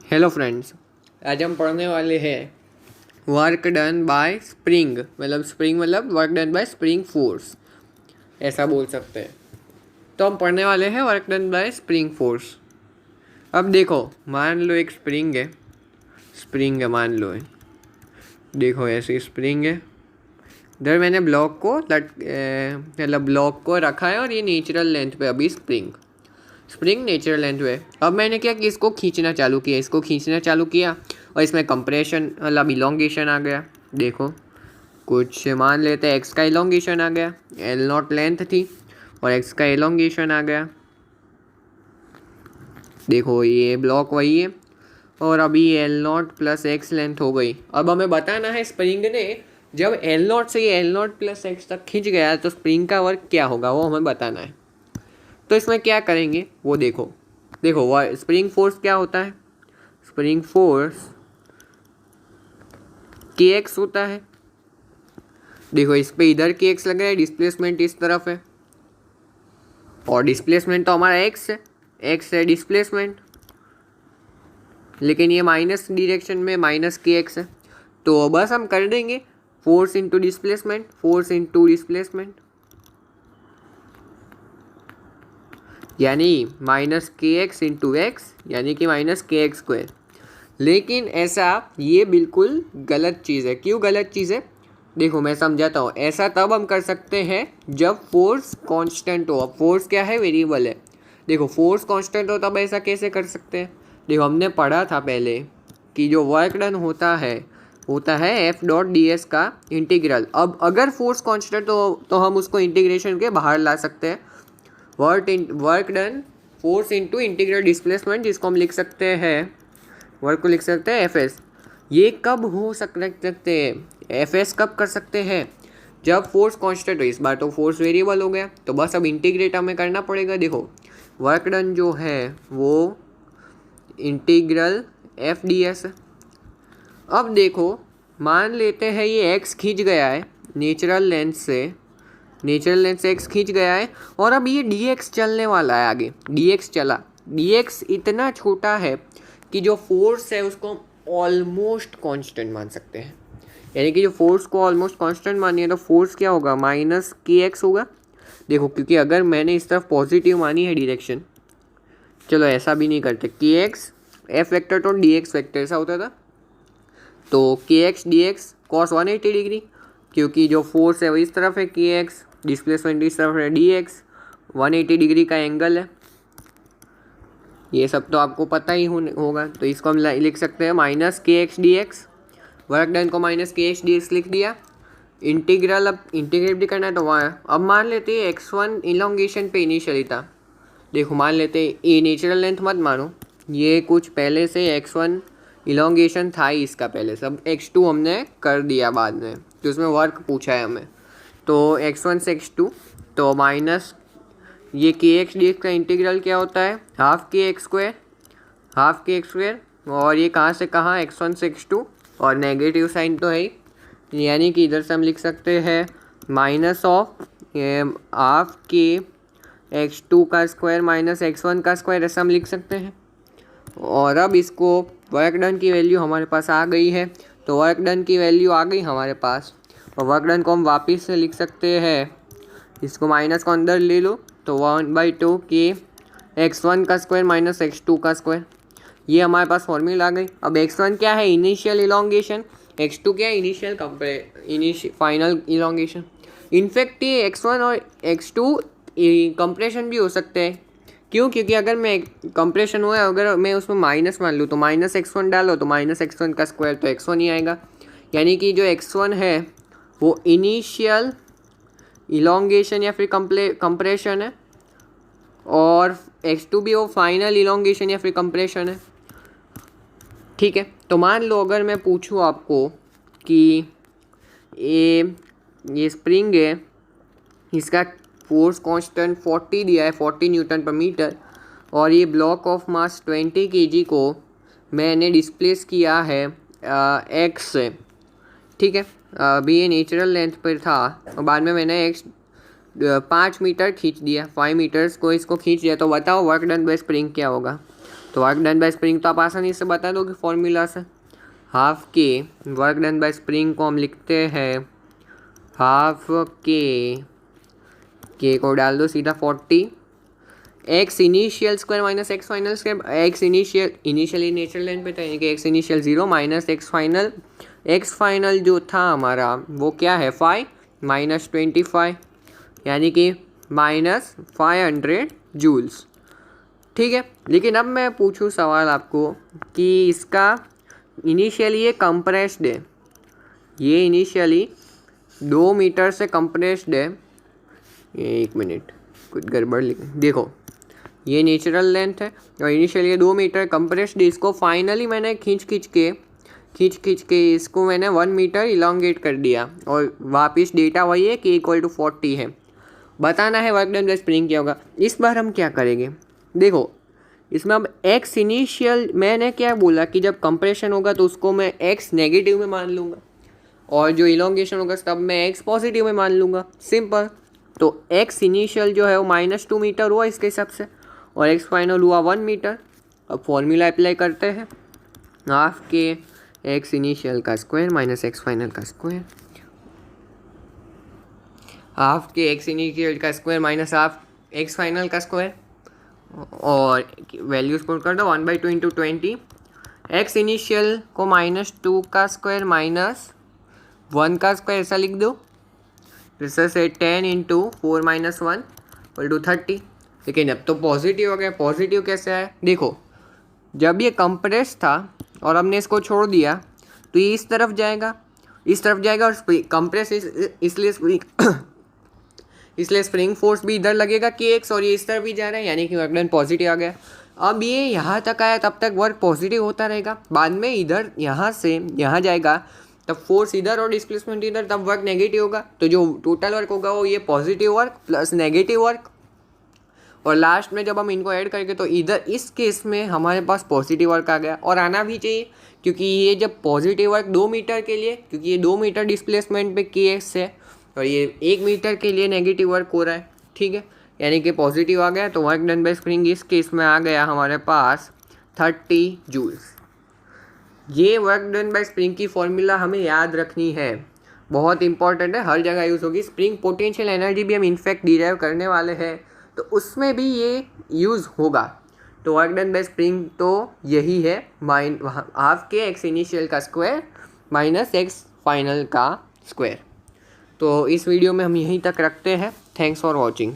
Hello friends, आज हम पढ़ने वाले हैं वर्क डन बाय स्प्रिंग। मतलब work done by spring force, ऐसा बोल सकते हैं। तो हम पढ़ने वाले हैं work done by spring force. अब देखो, मान लो एक स्प्रिंग है मान लो है। देखो ऐसी स्प्रिंग है, इधर मैंने ब्लॉक को रखा है और ये नेचुरल लेंथ पे अभी स्प्रिंग नेचुरल लेंथ पे। अब मैंने क्या कि इसको खींचना चालू किया और इसमें कंप्रेशन मतलब इलोंगेशन आ गया। देखो कुछ मान लेते हैं, एक्स का इलोंगेशन आ गया, एल नॉट लेंथ थी और एक्स का इलोंगेशन आ गया। देखो ये ब्लॉक वही है और अभी L not plus x length हो गई। अब हमें बताना है स्प्रिंग ने जब एल नॉट से एल नॉट प्लस एक्स तक खींच गया तो स्प्रिंग का वर्क क्या होगा, वो हमें बताना है। तो इसमें क्या करेंगे वो देखो स्प्रिंग फोर्स क्या होता है। स्प्रिंग फोर्स के एक्स होता है। देखो इस पे इधर के एक्स लगा है, डिस्प्लेसमेंट इस तरफ है और डिस्प्लेसमेंट तो हमारा एक्स है डिस्प्लेसमेंट, लेकिन ये माइनस डायरेक्शन में माइनस के एक्स है। तो बस हम कर देंगे फोर्स इंटू डिस्प्लेसमेंट, यानी माइनस के एक्स इंटू एक्स, यानी कि माइनस के एक्स स्क्वायर। लेकिन ऐसा ये बिल्कुल गलत चीज़ है। क्यों गलत चीज़ है, देखो मैं समझाता हूँ। ऐसा तब हम कर सकते हैं जब फोर्स कांस्टेंट हो। अब फोर्स क्या है, वेरिएबल है। देखो फोर्स कांस्टेंट हो तब ऐसा कैसे कर सकते हैं। देखो हमने पढ़ा था पहले कि जो वर्क डन होता है एफ डॉट डी एस का इंटीग्रल। अब अगर फोर्स कांस्टेंट हो तो हम उसको इंटीग्रेशन के बाहर ला सकते हैं। Work done force into integral displacement, जिसको हम लिख सकते हैं, वर्क को लिख सकते हैं एफ एस। ये कब हो सकते हैं, एफ एस कब कर सकते हैं, जब फोर्स कांस्टेंट हो। इस बार तो फोर्स वेरिएबल हो गया, तो बस अब इंटीग्रेट हमें करना पड़ेगा। देखो वर्क डन जो है वो इंटीग्रल एफ डी एस। अब देखो मान लेते हैं ये एक्स खींच गया है नेचुरल लेंथ से एक्स खींच गया है और अब ये डी एक्स चलने वाला है आगे। डी एक्स इतना छोटा है कि जो फोर्स है उसको ऑलमोस्ट कांस्टेंट मान सकते हैं। यानी कि जो फोर्स को ऑलमोस्ट कांस्टेंट मानिए तो फोर्स क्या होगा, माइनस के एक्स होगा। देखो क्योंकि अगर मैंने इस तरफ पॉजिटिव मानी है डायरेक्शन, चलो ऐसा भी नहीं करते, के एक्स एफ वेक्टर तो डी एक्स वेक्टर ऐसा होता था। तो के x D x cos 180 degree, क्योंकि जो फोर्स है वो इस तरफ है के एक्स, डिस्प्लेसमेंट इस तरफ है डी एक्स, 180 डिग्री का एंगल है। ये सब तो आपको पता ही होगा। तो इसको हम लिख सकते हैं माइनस के x D x. Work done को माइनस के एक्स डी एक्स लिख दिया। इंटीग्रल अब इंटीग्रेट भी करना है तो वहाँ अब मान लेते हैं x1 इलोंगेशन पे इनिशियली था। देखो मान लेते हैं, ये नेचुरल लेंथ मत मानो, ये कुछ पहले से x1 इलोंगेशन था ही इसका पहले, सब x2 हमने कर दिया बाद में, तो उसमें वर्क पूछा है हमें। तो x1 से x2 तो माइनस ये के एक्स डी एक्स का इंटीग्रल क्या होता है, हाफ के एक्स स्क्वायर। और ये कहाँ से कहाँ, x1 से x2 और नेगेटिव साइन तो है ही, यानी कि इधर से हम लिख सकते हैं माइनस ऑफ हाफ के x2 का स्क्वायर माइनस x1 का स्क्वायर, ऐसा हम लिख सकते हैं। और अब इसको वर्क डन की वैल्यू हमारे पास आ गई है, तो वर्क डन की वैल्यू आ गई हमारे पास और वर्क डन को हम वापस से लिख सकते हैं। इसको माइनस को अंदर ले लो तो 1/2 के x1 का स्क्वायर माइनस x2 का स्क्वायर, ये हमारे पास फॉर्मूला आ गई। अब x1 क्या है, इनिशियल इलोंगेशन, x2 क्या है, इनिशियल फाइनल इलोंगेशन। इनफैक्ट ये x1 और x2 कंप्रेशन भी हो सकते हैं। क्यों, क्योंकि अगर मैं कंप्रेशन हुआ है, अगर मैं उसमें माइनस मान लूँ तो माइनस x1 डालो तो माइनस x1 का स्क्वायर तो x1 ही आएगा। यानी कि जो x1 है वो इनिशियल इलोंगेशन या फिर कंप्रेशन है और x2 भी वो फाइनल इलोंगेशन या फिर कंप्रेशन है। ठीक है, तो मान लो अगर मैं पूछूँ आपको कि ये स्प्रिंग है, इसका फोर्स कांस्टेंट 40 दिया है, 40 न्यूटन पर मीटर, और ये ब्लॉक ऑफ मास 20 kg को मैंने डिस्प्लेस किया है एक्स से। ठीक है, अभी ये नेचुरल लेंथ पर था और बाद में मैंने एक्स 5 मीटर खींच दिया, 5 मीटर्स को इसको खींच दिया। तो बताओ वर्क डन बाय स्प्रिंग क्या होगा। तो वर्क डन बाय स्प्रिंग तो आप आसानी से बता दोगे फॉर्मूला से। हाफ के वर्क डन बाय स्प्रिंग को हम लिखते हैं हाफ के को डाल दो सीधा 40 x initial square minus x final square. X initially natural line पे था, यानी कि x initial 0 minus x final. X final जो था हमारा वो क्या है 5 माइनस 25, यानी कि माइनस 500 जूल्स। ठीक है, लेकिन अब मैं पूछूं सवाल आपको कि इसका इनिशियली ये कंप्रेस्ड है, ये इनिशियली 2 मीटर से कंप्रेस्ड है। ये 1 मिनट कुछ गड़बड़ देखो, ये नेचुरल लेंथ है और इनिशियली 2 मीटर कंप्रेस्ड। इसको फाइनली मैंने खींच खींच के इसको मैंने 1 मीटर इलोंगेट कर दिया और वापस डेटा वही है कि इक्वल टू 40 है। बताना है वर्क डन बाय स्प्रिंग क्या होगा। इस बार हम क्या करेंगे, देखो इसमें अब एक्स इनिशियल मैंने क्या बोला कि जब कंप्रेशन होगा तो उसको मैं एक्स नेगेटिव में मान लूँगा और जो इलोंगेशन होगा तब मैं एक्स पॉजिटिव में मान लूँगा। सिंपल। तो एक्स इनिशियल जो है वो -2 मीटर हुआ इसके हिसाब से और एक्स फाइनल हुआ 1 मीटर। अब फॉर्मूला अप्लाई करते हैं, हाफ के एक्स इनिशियल का स्क्वायर माइनस एक्स फाइनल का स्क्वायर, हाफ के एक्स इनिशियल का square minus half x final का स्क्वायर और वैल्यूज पुट कर दो 1/2 इंटू 20। एक्स इनिशियल को -2 का स्क्वायर माइनस 1 का स्क्वायर ऐसा लिख दो। जैसे से 10 इंटू 4 माइनस 1 इक्वल टू 30। लेकिन अब तो पॉजिटिव हो गया। पॉजिटिव कैसे है, देखो जब ये कंप्रेस था और हमने इसको छोड़ दिया तो ये इस तरफ जाएगा और कंप्रेस इसलिए स्प्रिंग फोर्स भी इधर लगेगा कि एक्स और ये इस तरफ भी जा रहा है, यानी कि वर्क डन पॉजिटिव आ गया। अब ये यहाँ तक आया तब तक वर्क पॉजिटिव होता रहेगा, बाद में इधर यहाँ से यहाँ जाएगा तब फोर्स इधर और डिस्प्लेसमेंट इधर, तब वर्क नेगेटिव होगा। तो जो टोटल वर्क होगा वो ये positive work plus negative work और लास्ट में जब हम इनको ऐड करेंगे तो इधर इस केस में हमारे पास पॉजिटिव वर्क आ गया और आना भी चाहिए, क्योंकि ये जब पॉजिटिव वर्क 2 मीटर के लिए, क्योंकि ये 2 मीटर डिस्प्लेसमेंट पे केस है और ये 1 मीटर के लिए नेगेटिव वर्क हो रहा है। ठीक है, यानी कि पॉजिटिव आ गया। तो वर्क डन बाय स्प्रिंग इस केस में आ गया हमारे पास 30 जूल्स। ये वर्क डन बाय स्प्रिंग की फॉर्मूला हमें याद रखनी है, बहुत इंपॉर्टेंट है, हर जगह यूज़ होगी। स्प्रिंग पोटेंशियल एनर्जी भी हम इनफैक्ट डिराइव करने वाले हैं तो उसमें भी ये यूज़ होगा। तो वर्क डन बाय स्प्रिंग तो यही है, हाफ के एक्स इनिशियल का स्क्वायर माइनस एक्स फाइनल का स्क्वायर। तो इस वीडियो में हम यहीं तक रखते हैं। Thanks for watching.